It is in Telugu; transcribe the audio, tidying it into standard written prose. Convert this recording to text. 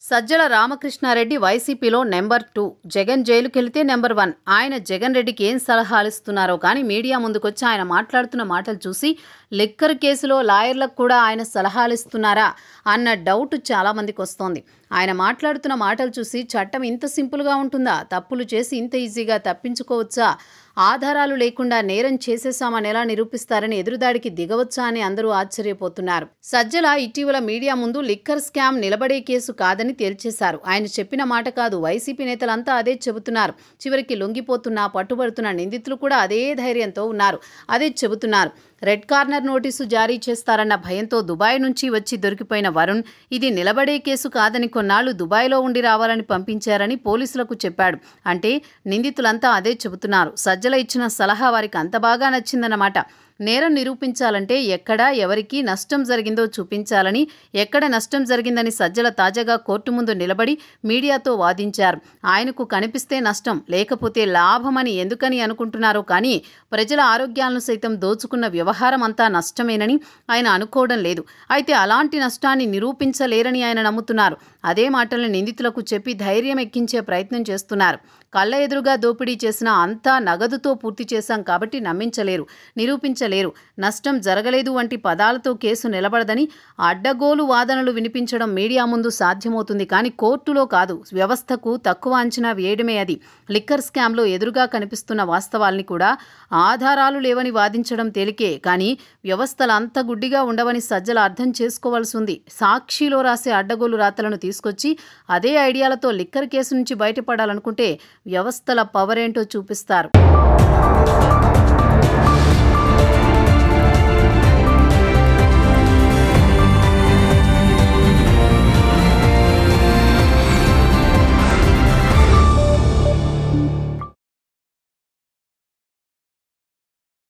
సజ్జల రామకృష్ణారెడ్డి వైసీపీలో నెంబర్ 2, జగన్ జైలుకెళ్తే నెంబర్ 1. ఆయన జగన్ రెడ్డికి ఏం సలహాలు ఇస్తున్నారో కానీ మీడియా ముందుకొచ్చి ఆయన మాట్లాడుతున్న మాటలు చూసి లిక్కర్ కేసులో లాయర్లకు కూడా ఆయన సలహాలు ఇస్తున్నారా అన్న డౌట్ చాలామందికి వస్తోంది. ఆయన మాట్లాడుతున్న మాటలు చూసి చట్టం ఇంత సింపుల్గా ఉంటుందా, తప్పులు చేసి ఇంత ఈజీగా తప్పించుకోవచ్చా, ఆధారాలు లేకుండా నేరం చేసేసామని ఎలా నిరూపిస్తారని ఎదురుదాడికి దిగవచ్చా అని అందరూ ఆశ్చర్యపోతున్నారు. సజ్జల ఇటీవల మీడియా ముందు లిక్కర్ స్కామ్ నిలబడే కేసు కాదని తేల్చేశారు. ఆయన చెప్పిన మాట కాదు, వైసీపీ నేతలంతా అదే చెబుతున్నారు. చివరికి లొంగిపోతున్న పట్టుబడుతున్న నిందితులు కూడా అదే ధైర్యంతో ఉన్నారు, అదే చెబుతున్నారు. రెడ్ కార్నర్ నోటీసు జారీ చేస్తారన్న భయంతో దుబాయ్ నుంచి వచ్చి దొరికిపోయిన వరుణ్ ఇది నిలబడే కేసు కాదని కొన్నాళ్లు దుబాయ్లో ఉండి రావాలని పంపించారని పోలీసులకు చెప్పాడు. అంటే నిందితులంతా అదే చెబుతున్నారు. సజ్జల ఇచ్చిన సలహా వారికి అంత బాగా నచ్చిందన్నమాట. నేరం నిరూపించాలంటే ఎక్కడ ఎవరికి నష్టం జరిగిందో చూపించాలని, ఎక్కడ నష్టం జరిగిందని సజ్జల తాజాగా కోర్టు ముందు నిలబడి మీడియాతో వాదించారు. ఆయనకు కనిపిస్తే నష్టం, లేకపోతే లాభమని ఎందుకని అనుకుంటున్నారో కానీ ప్రజల ఆరోగ్యాలను సైతం దోచుకున్న వ్యవహారం అంతా నష్టమేనని ఆయన అనుకోవడం లేదు. అయితే అలాంటి నష్టాన్ని నిరూపించలేరని ఆయన నమ్ముతున్నారు. అదే మాటలను నిందితులకు చెప్పి ధైర్యం ఎక్కించే ప్రయత్నం చేస్తున్నారు. కళ్ళ ఎదురుగా దోపిడీ చేసిన అంతా నగదుతో పూర్తి చేశాం కాబట్టి నమ్మించలేరు, నిరూపించలేరు, నష్టం జరగలేదు వంటి పదాలతో కేసు నిలబడదని అడ్డగోలు వాదనలు వినిపించడం మీడియా ముందు సాధ్యమవుతుంది కానీ కోర్టులో కాదు. వ్యవస్థకు తక్కువ అంచనా వేయడమే అది. లిక్కర్ స్కామ్లో ఎదురుగా కనిపిస్తున్న వాస్తవాల్ని కూడా ఆధారాలు లేవని వాదించడం తేలికే కానీ వ్యవస్థలు అంత గుడ్డిగా ఉండవని సజ్జల అర్థం చేసుకోవాల్సి ఉంది. సాక్షిలో రాసే అడ్డగోలు రాతలను తీసుకొచ్చి అదే ఐడియాలతో లిక్కర్ కేసు నుంచి బయటపడాలనుకుంటే వ్యవస్థల పవర్ ఏంటో చూపిస్తారు.